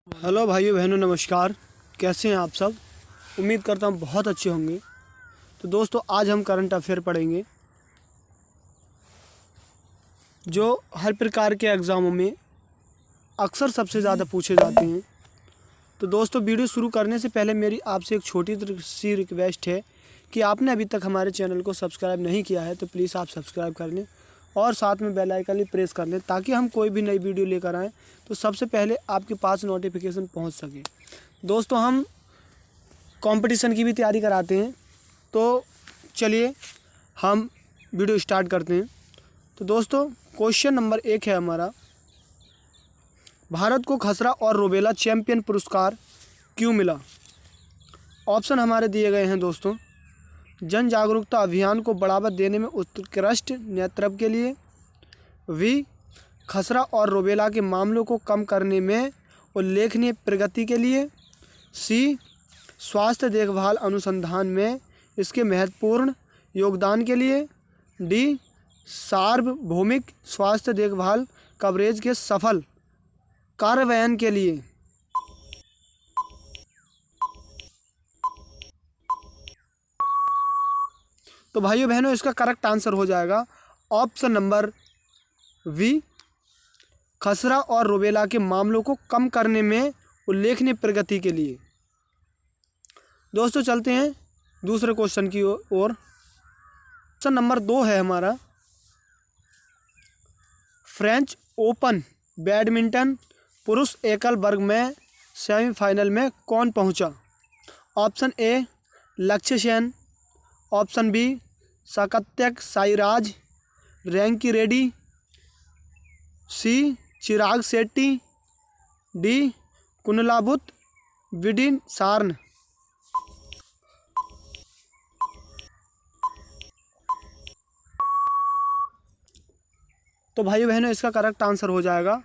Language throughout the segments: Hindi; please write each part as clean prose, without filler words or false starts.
हेलो भाइयों बहनों, नमस्कार। कैसे हैं आप सब? उम्मीद करता हूँ बहुत अच्छे होंगे। तो दोस्तों, आज हम करंट अफेयर पढ़ेंगे जो हर प्रकार के एग्ज़ामों में अक्सर सबसे ज़्यादा पूछे जाते हैं। तो दोस्तों, वीडियो शुरू करने से पहले मेरी आपसे एक छोटी सी रिक्वेस्ट है कि आपने अभी तक हमारे चैनल को सब्सक्राइब नहीं किया है तो प्लीज़ आप सब्सक्राइब कर लें और साथ में बेल आइकन भी प्रेस कर लें, ताकि हम कोई भी नई वीडियो लेकर आएँ तो सबसे पहले आपके पास नोटिफिकेशन पहुंच सके। दोस्तों, हम कंपटीशन की भी तैयारी कराते हैं, तो चलिए हम वीडियो स्टार्ट करते हैं। तो दोस्तों, क्वेश्चन नंबर 1 है हमारा, भारत को खसरा और रूबेला चैंपियन पुरस्कार क्यों मिला? ऑप्शन हमारे दिए गए हैं दोस्तों। जन जागरूकता अभियान को बढ़ावा देने में उत्कृष्ट नेतृत्व के लिए, वी खसरा और रूबेला के मामलों को कम करने में उल्लेखनीय प्रगति के लिए, सी स्वास्थ्य देखभाल अनुसंधान में इसके महत्वपूर्ण योगदान के लिए, डी सार्वभौमिक स्वास्थ्य देखभाल कवरेज के सफल कार्यान्वयन के लिए। तो भाइयों बहनों, इसका करेक्ट आंसर हो जाएगा ऑप्शन नंबर वी, खसरा और रूबेला के मामलों को कम करने में उल्लेखनीय प्रगति के लिए। दोस्तों, चलते हैं दूसरे क्वेश्चन की ओर। क्वेश्चन नंबर 2 है हमारा, फ्रेंच ओपन बैडमिंटन पुरुष एकल वर्ग में सेमीफाइनल में कौन पहुंचा? ऑप्शन ए लक्ष्य सेन, ऑप्शन बी साकत्यक साईराज रैंकी रेड्डी, सी चिराग शेट्टी, डी कुनलाबुत विडिन सार्न। तो भाइयों बहनों, इसका करेक्ट आंसर हो जाएगा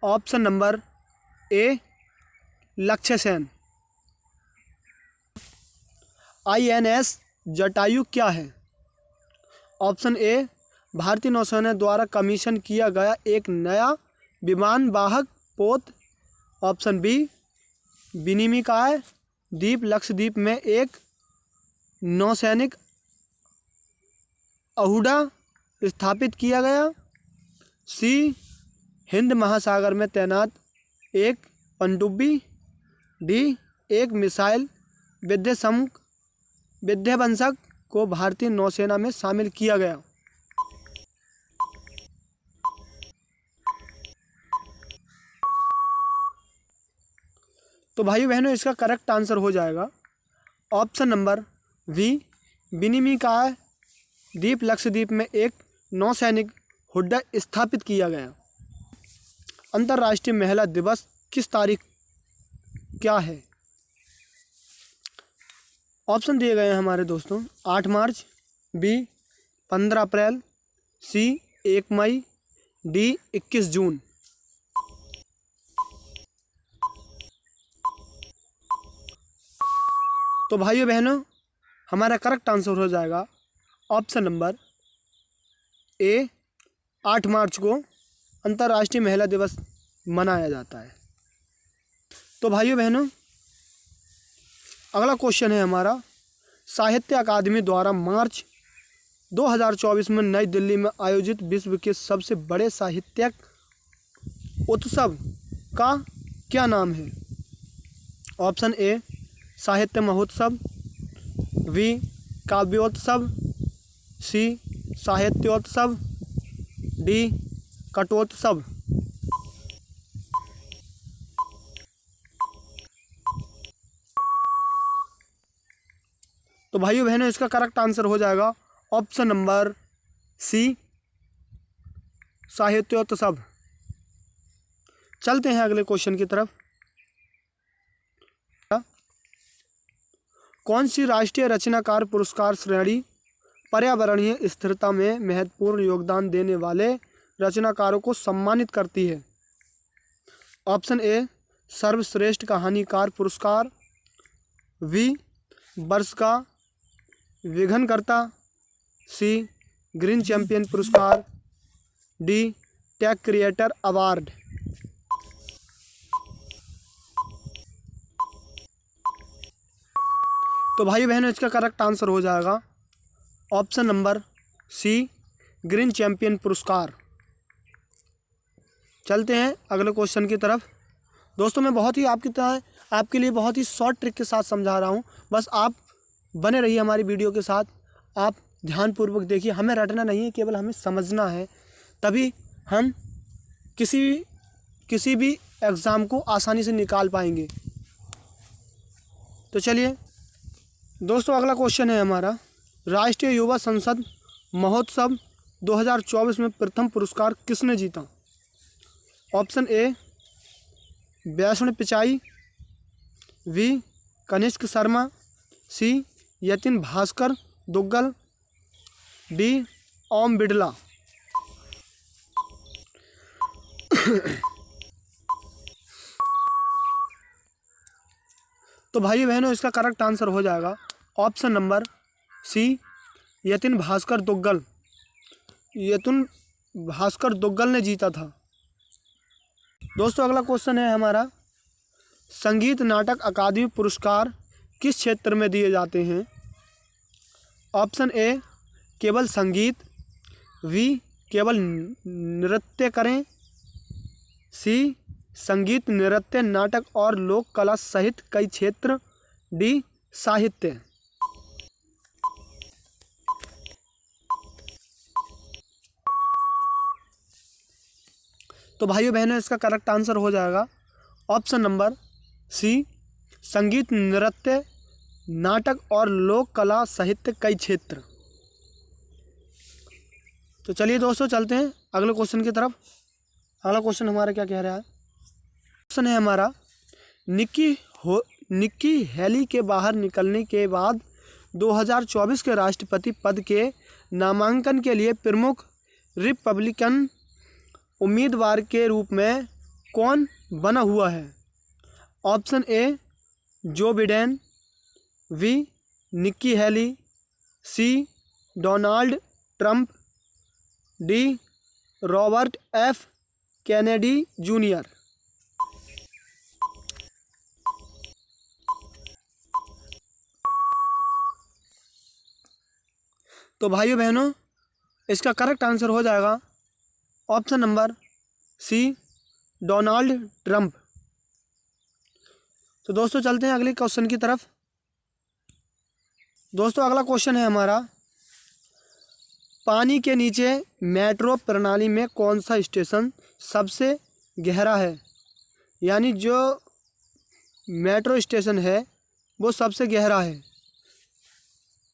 ऑप्शन नंबर ए लक्ष्य सेन। INS जटायु क्या है? ऑप्शन ए भारतीय नौसेना द्वारा कमीशन किया गया एक नया विमान वाहक पोत, ऑप्शन बी विनिमिकाय द्वीप लक्षद्वीप में एक नौसैनिक अहूडा स्थापित किया गया, सी हिंद महासागर में तैनात एक पनडुब्बी, डी एक मिसाइल विध्वंसक को भारतीय नौसेना में शामिल किया गया। तो भाई बहनों, इसका करेक्ट आंसर हो जाएगा ऑप्शन नंबर वी, विनिमिकाय द्वीप लक्षद्वीप में एक नौसैनिक हुड्डा स्थापित किया गया। अंतर्राष्ट्रीय महिला दिवस किस तारीख क्या है? ऑप्शन दिए गए हैं हमारे दोस्तों। 8 मार्च, बी 15 अप्रैल, सी 1 मई, डी 21 जून। तो भाइयों बहनों, हमारा करेक्ट आंसर हो जाएगा ऑप्शन नंबर ए, 8 मार्च को अंतर्राष्ट्रीय महिला दिवस मनाया जाता है। तो भाइयों बहनों, अगला क्वेश्चन है हमारा, साहित्य अकादमी द्वारा मार्च 2024 में नई दिल्ली में आयोजित विश्व के सबसे बड़े साहित्यिक उत्सव का क्या नाम है? ऑप्शन ए साहित्य महोत्सव, वी काव्योत्सव, सी साहित्योत्सव, डी कटोत्सव। तो भाइयों बहनों, इसका करेक्ट आंसर हो जाएगा ऑप्शन नंबर सी साहित्योत्सव। चलते हैं अगले क्वेश्चन की तरफ। कौन सी राष्ट्रीय रचनाकार पुरस्कार श्रेणी पर्यावरणीय स्थिरता में महत्वपूर्ण योगदान देने वाले रचनाकारों को सम्मानित करती है? ऑप्शन ए सर्वश्रेष्ठ कहानीकार पुरस्कार, वी वर्ष का विघ्नकर्ता, सी ग्रीन चैंपियन पुरस्कार, डी टेक क्रिएटर अवार्ड। तो भाई बहनों इसका करेक्ट आंसर हो जाएगा option number C, green champion पुरस्कार। चलते हैं अगले क्वेश्चन की तरफ। दोस्तों मैं बहुत ही आपके लिए बहुत ही शॉर्ट ट्रिक के साथ समझा रहा हूँ, बस आप बने रहिए हमारी वीडियो के साथ। आप ध्यानपूर्वक देखिए, हमें रटना नहीं है, केवल हमें समझना है, तभी हम किसी भी एग्ज़ाम को आसानी से निकाल पाएंगे। तो चलिए दोस्तों अगला क्वेश्चन है हमारा, राष्ट्रीय युवा संसद महोत्सव 2024 में प्रथम पुरस्कार किसने जीता? Option A Vaishnav Pichai, B Kanishk Sharma, C Yatin Bhaskar Duggal, D Om Birla. तो भाई बहनों इसका करेक्ट आंसर हो जाएगा option number C, Yatin Bhaskar Duggal. Yatin Bhaskar Duggal ने जीता था। दोस्तों अगला क्वेश्चन है हमारा, संगीत नाटक अकादमी पुरस्कार किस क्षेत्र में दिए जाते हैं? ऑप्शन ए केवल संगीत, वी केवल नृत्य करें, सी संगीत नृत्य नाटक और लोक कला सहित कई क्षेत्र, डी साहित्य। तो भाइयों बहनों इसका करेक्ट आंसर हो जाएगा ऑप्शन नंबर सी, संगीत नृत्य नाटक और लोक कला साहित्य कई क्षेत्र। तो चलिए दोस्तों चलते हैं अगले क्वेश्चन की तरफ। अगला क्वेश्चन हमारा क्या कह रहा है? क्वेश्चन है हमारा, निक्की हेली के बाहर निकलने के बाद 2024 के राष्ट्रपति पद के नामांकन के लिए प्रमुख रिपब्लिकन उम्मीदवार के रूप में कौन बना हुआ है? Option A Joe Biden, B Nikki Haley, C Donald Trump, D Robert F Kennedy junior. तो भाइयों बहनों इसका करेक्ट आंसर हो जाएगा option number C, Donald Trump. तो दोस्तों चलते हैं अगले क्वेश्चन की तरफ। दोस्तों अगला क्वेश्चन है हमारा, पानी के नीचे मेट्रो प्रणाली में कौन सा स्टेशन सबसे गहरा है? यानी जो मेट्रो स्टेशन है वो सबसे गहरा है।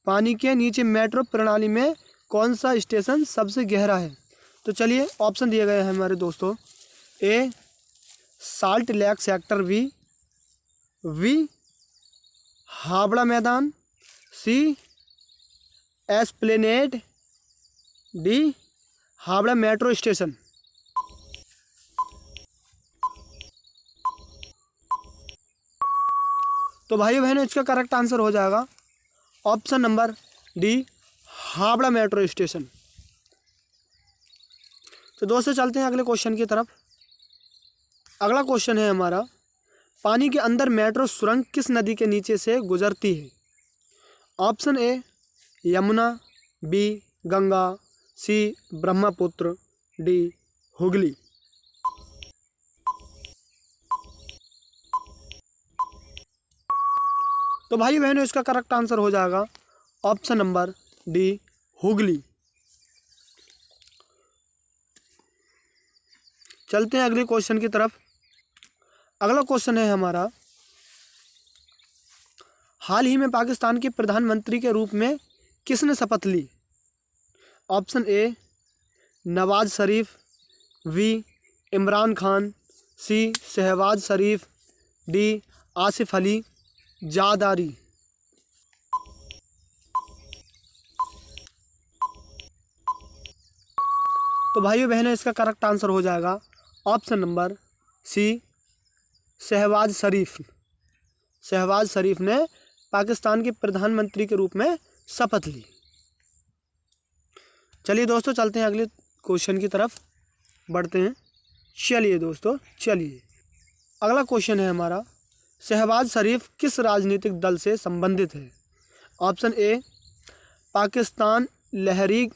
पानी के नीचे मेट्रो प्रणाली में कौन सा स्टेशन सबसे गहरा है? तो चलिए ऑप्शन दिए गए हैं हमारे दोस्तों, A Salt Lake Sector B Howrah Maidan, C Esplanade, D Howrah metro station. तो भाई बहनों इसका करेक्ट आंसर हो जाएगा option number D, Howrah metro station. तो दोस्तों चलते हैं अगले क्वेश्चन की तरफ। अगला क्वेश्चन है हमारा, पानी के अंदर मेट्रो सुरंग किस नदी के नीचे से गुजरती है? Option A Yamuna, B Ganga, C Brahmaputra, D Hooghly. तो भाई बहनों इसका करेक्ट आंसर हो जाएगा ऑप्शन नंबर डी, हुगली। चलते हैं अगले क्वेश्चन की तरफ। अगला क्वेश्चन है हमारा, हाल ही में पाकिस्तान के प्रधानमंत्री के रूप में किसने शपथ ली? Option A Nawaz Sharif, B Imran Khan, C Shehbaz Sharif, D Asif Ali Zardari. तो भाइयों बहनों इसका करेक्ट आंसर हो जाएगा option number C, Shehbaz Sharif. Shehbaz Sharif ने पाकिस्तान के प्रधानमंत्री के रूप में शपथ ली। चलिए दोस्तों चलते हैं अगले क्वेश्चन की तरफ बढ़ते हैं। चलिए दोस्तों चलिए अगला क्वेश्चन है हमारा, शहबाज शरीफ किस राजनीतिक दल से संबंधित है? Option A Pakistan Tehreek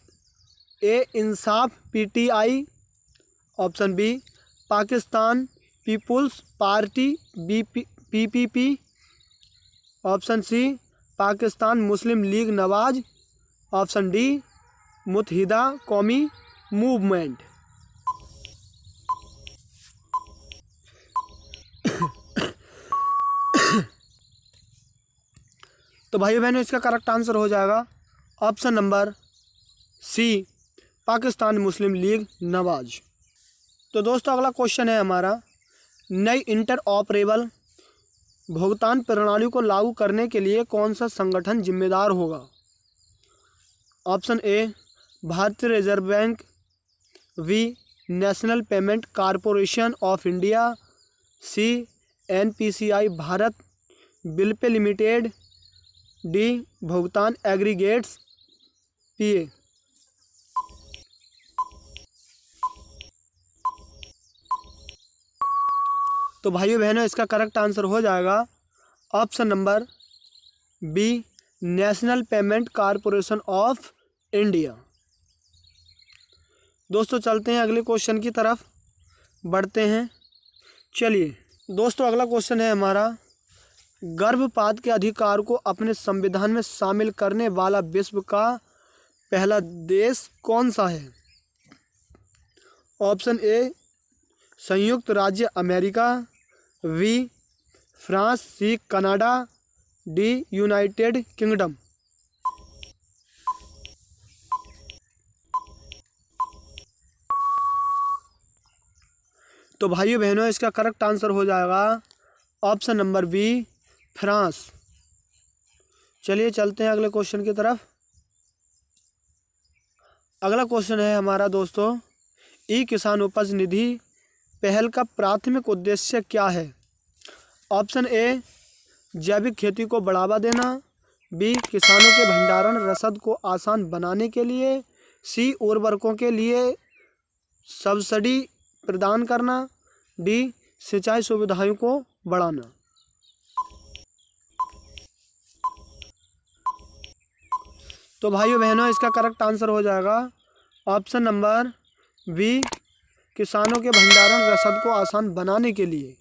e Insaf PTI, option B Pakistan Peoples Party PPP, option C Pakistan Muslim League Nawaz, option D Muttahida Qaumi Movement. तो भाइयों बहनों इसका करेक्ट आंसर हो जाएगा ऑप्शन नंबर सी पाकिस्तान मुस्लिम लीग नवाज। तो दोस्तों अगला क्वेश्चन है हमारा, नई इंटर ऑपरेबल भुगतान प्रणाली को लागू करने के लिए कौन सा संगठन जिम्मेदार होगा? Option A Bharatiya reserve bank, B national payment corporation of India, C NPCI Bharat bill pay limited, D भुगतान एग्रीगेट्स PA। तो भाइयों बहनों इसका करेक्ट आंसर हो जाएगा option number B national payment corporation of India. दोस्तों चलते हैं अगले क्वेश्चन की तरफ बढ़ते हैं। चलिए दोस्तों अगला क्वेश्चन है हमारा, गर्भपात के अधिकार को अपने संविधान में शामिल करने वाला विश्व का पहला देश कौन सा है? ऑप्शन ए संयुक्त राज्य America, B France, C Canada, D United Kingdom. तो भाइयों बहनों इसका करेक्ट आंसर हो जाएगा ऑप्शन नंबर बी फ्रांस। चलिए चलते हैं अगले क्वेश्चन की तरफ। अगला क्वेश्चन है हमारा दोस्तों, ई किसान उपज निधि पहल का प्राथमिक उद्देश्य क्या है? ऑप्शन ए जैविक खेती को बढ़ावा देना, बी किसानों के भंडारण रसद को आसान बनाने के लिए, सी उर्वरकों के लिए सब्सिडी प्रदान करना, डी सिंचाई सुविधाओं को बढ़ाना। तो भाइयों बहनों इसका करेक्ट आंसर हो जाएगा ऑप्शन नंबर बी किसानों के भंडारण रसद को आसान बनाने के लिए।